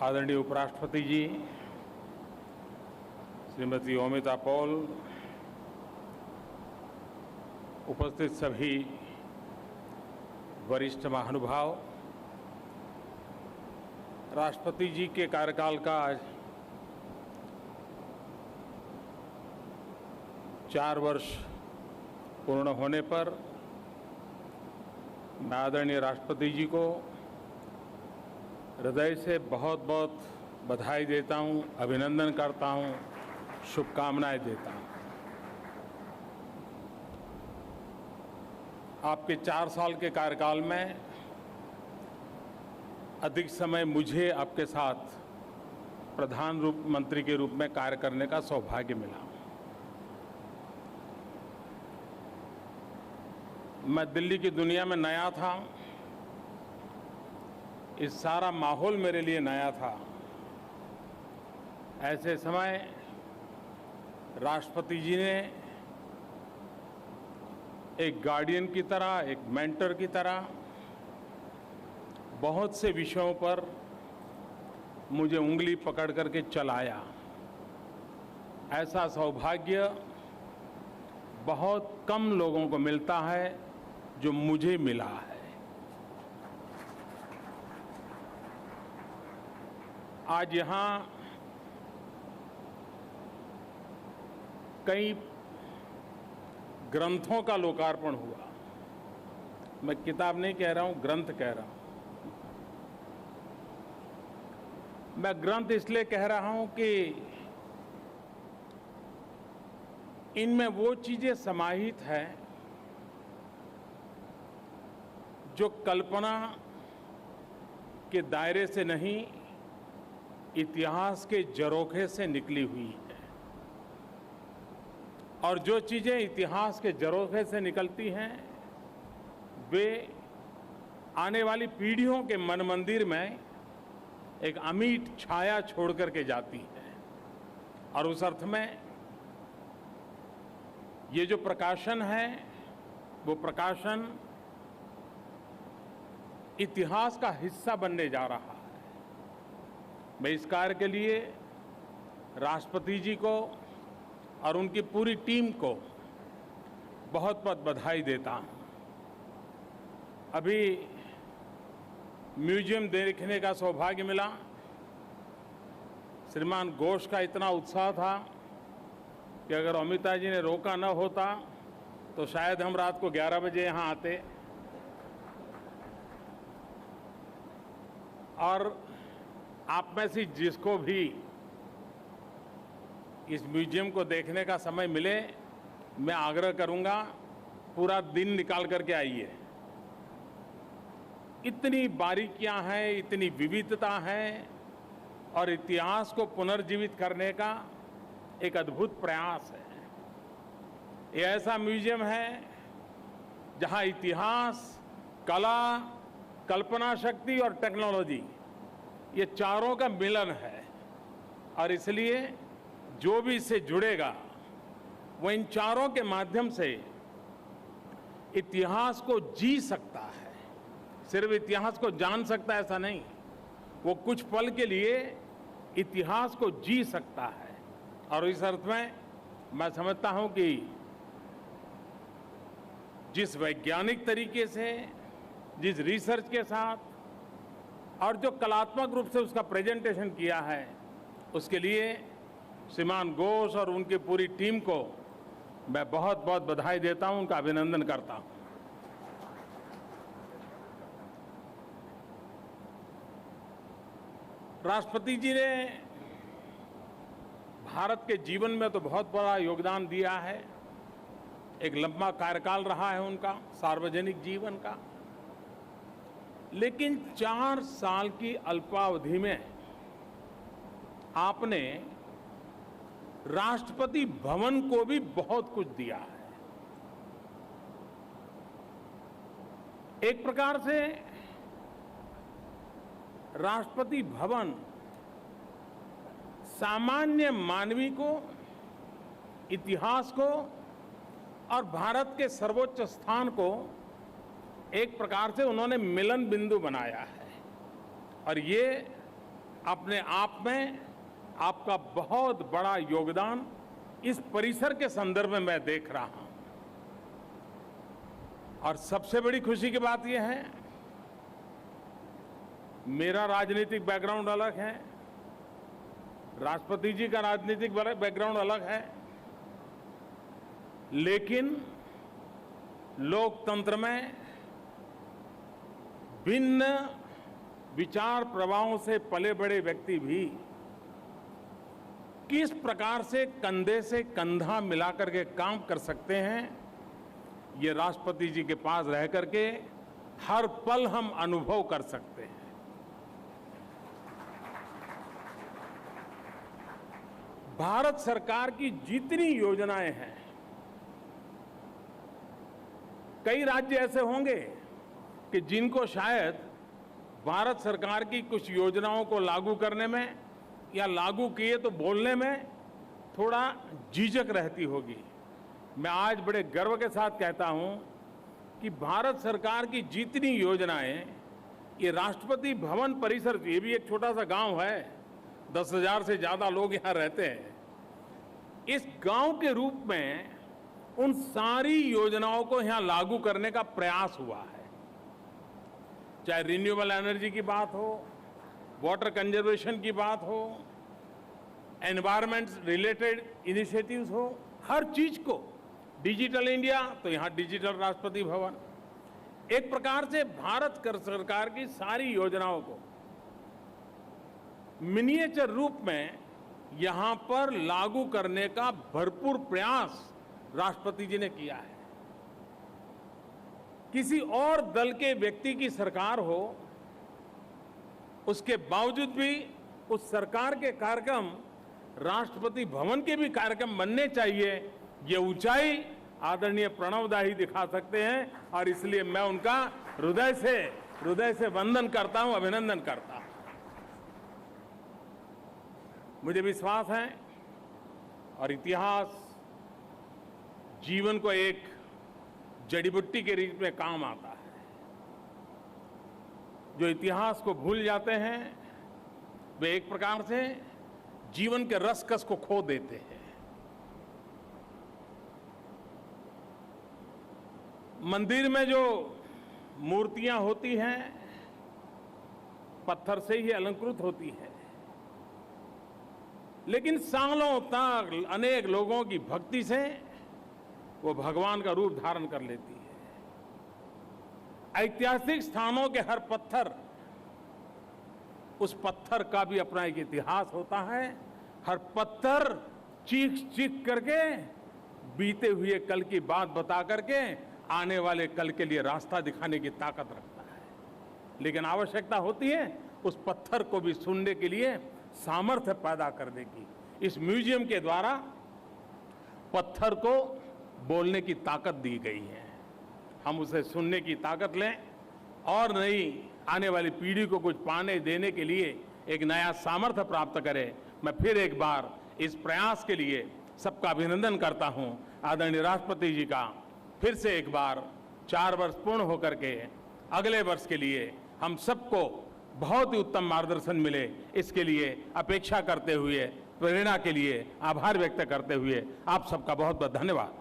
आदरणीय उपराष्ट्रपति जी, श्रीमती अमिता पॉल, उपस्थित सभी वरिष्ठ महानुभाव, राष्ट्रपति जी के कार्यकाल का आज 4 वर्ष पूर्ण होने पर मैं आदरणीय राष्ट्रपति जी को हृदय से बहुत बहुत बधाई देता हूं, अभिनंदन करता हूं, शुभकामनाएं देता हूं। आपके 4 साल के कार्यकाल में अधिक समय मुझे आपके साथ प्रधानमंत्री के रूप में कार्य करने का सौभाग्य मिला। मैं दिल्ली की दुनिया में नया था, इस सारा माहौल मेरे लिए नया था। ऐसे समय राष्ट्रपति जी ने एक गार्डियन की तरह, एक मेंटर की तरह बहुत से विषयों पर मुझे उंगली पकड़ करके चलाया। ऐसा सौभाग्य बहुत कम लोगों को मिलता है जो मुझे मिला है। आज यहाँ कई ग्रंथों का लोकार्पण हुआ। मैं किताब नहीं कह रहा हूँ, ग्रंथ कह रहा हूँ। मैं ग्रंथ इसलिए कह रहा हूँ कि इनमें वो चीजें समाहित हैं जो कल्पना के दायरे से नहीं, इतिहास के झरोखे से निकली हुई है। और जो चीजें इतिहास के झरोखे से निकलती हैं वे आने वाली पीढ़ियों के मन मंदिर में एक अमिट छाया छोड़ करके जाती है। और उस अर्थ में ये जो प्रकाशन है वो प्रकाशन इतिहास का हिस्सा बनने जा रहा है। मैं इस कार्य के लिए राष्ट्रपति जी को और उनकी पूरी टीम को बहुत बहुत बधाई देता हूं। अभी म्यूजियम देखने का सौभाग्य मिला। श्रीमान घोष का इतना उत्साह था कि अगर अमिता जी ने रोका न होता तो शायद हम रात को 11 बजे यहाँ आते। और आप में से जिसको भी इस म्यूजियम को देखने का समय मिले, मैं आग्रह करूंगा पूरा दिन निकाल करके आइए। इतनी बारीकियां हैं, इतनी विविधता है और इतिहास को पुनर्जीवित करने का एक अद्भुत प्रयास है। ये ऐसा म्यूजियम है जहां इतिहास, कला, कल्पना शक्ति और टेक्नोलॉजी, ये चारों का मिलन है। और इसलिए जो भी इससे जुड़ेगा वो इन चारों के माध्यम से इतिहास को जी सकता है। सिर्फ इतिहास को जान सकता है ऐसा नहीं, वो कुछ पल के लिए इतिहास को जी सकता है। और इस अर्थ में मैं समझता हूं कि जिस वैज्ञानिक तरीके से, जिस रिसर्च के साथ और जो कलात्मक रूप से उसका प्रेजेंटेशन किया है, उसके लिए श्रीमान घोष और उनकी पूरी टीम को मैं बहुत बहुत बधाई देता हूं, उनका अभिनंदन करता हूं। राष्ट्रपति जी ने भारत के जीवन में तो बहुत बड़ा योगदान दिया है। एक लंबा कार्यकाल रहा है उनका सार्वजनिक जीवन का। लेकिन 4 साल की अल्पावधि में आपने राष्ट्रपति भवन को भी बहुत कुछ दिया है। एक प्रकार से राष्ट्रपति भवन सामान्य मानवी को, इतिहास को और भारत के सर्वोच्च स्थान को एक प्रकार से उन्होंने मिलन बिंदु बनाया है। और ये अपने आप में आपका बहुत बड़ा योगदान इस परिसर के संदर्भ में मैं देख रहा हूं। और सबसे बड़ी खुशी की बात यह है, मेरा राजनीतिक बैकग्राउंड अलग है, राष्ट्रपति जी का राजनीतिक बैकग्राउंड अलग है, लेकिन लोकतंत्र में भिन्न विचार प्रवाहों से पले बड़े व्यक्ति भी किस प्रकार से कंधे से कंधा मिलाकर के काम कर सकते हैं, ये राष्ट्रपति जी के पास रह करके हर पल हम अनुभव कर सकते हैं। भारत सरकार की जितनी योजनाएं हैं, कई राज्य ऐसे होंगे कि जिनको शायद भारत सरकार की कुछ योजनाओं को लागू करने में या लागू किए तो बोलने में थोड़ा झिझक रहती होगी। मैं आज बड़े गर्व के साथ कहता हूं कि भारत सरकार की जितनी योजनाएं, ये राष्ट्रपति भवन परिसर, ये भी एक छोटा सा गांव है, 10,000 से ज्यादा लोग यहां रहते हैं, इस गांव के रूप में उन सारी योजनाओं को यहां लागू करने का प्रयास हुआ है। चाहे रिन्यूएबल एनर्जी की बात हो, वाटर कंजर्वेशन की बात हो, एनवायरमेंट रिलेटेड इनिशिएटिव्स हो, हर चीज को, डिजिटल इंडिया तो यहां डिजिटल राष्ट्रपति भवन, एक प्रकार से भारत सरकार की सारी योजनाओं को मिनिएचर रूप में यहां पर लागू करने का भरपूर प्रयास राष्ट्रपति जी ने किया है। किसी और दल के व्यक्ति की सरकार हो, उसके बावजूद भी उस सरकार के कार्यक्रम राष्ट्रपति भवन के भी कार्यक्रम बनने चाहिए, ये ऊंचाई आदरणीय प्रणव दा ही दिखा सकते हैं। और इसलिए मैं उनका हृदय से वंदन करता हूं, अभिनंदन करता हूं। मुझे विश्वास है और इतिहास जीवन को एक जड़ी बूटी के रूप में काम आता है। जो इतिहास को भूल जाते हैं वे एक प्रकार से जीवन के रसकस को खो देते हैं। मंदिर में जो मूर्तियां होती हैं पत्थर से ही अलंकृत होती है, लेकिन सालों तक अनेक लोगों की भक्ति से वो भगवान का रूप धारण कर लेती है। ऐतिहासिक स्थानों के हर पत्थर, उस पत्थर का भी अपना एक इतिहास होता है। हर पत्थर चीख चीख करके बीते हुए कल की बात बता करके आने वाले कल के लिए रास्ता दिखाने की ताकत रखता है। लेकिन आवश्यकता होती है उस पत्थर को भी सुनने के लिए सामर्थ्य पैदा करने की। इस म्यूजियम के द्वारा पत्थर को बोलने की ताकत दी गई है। हम उसे सुनने की ताकत लें और नई आने वाली पीढ़ी को कुछ पाने देने के लिए एक नया सामर्थ्य प्राप्त करें। मैं फिर एक बार इस प्रयास के लिए सबका अभिनंदन करता हूं। आदरणीय राष्ट्रपति जी का फिर से एक बार 4 वर्ष पूर्ण होकर के अगले वर्ष के लिए हम सबको बहुत ही उत्तम मार्गदर्शन मिले, इसके लिए अपेक्षा करते हुए, प्रेरणा के लिए आभार व्यक्त करते हुए आप सबका बहुत बहुत धन्यवाद।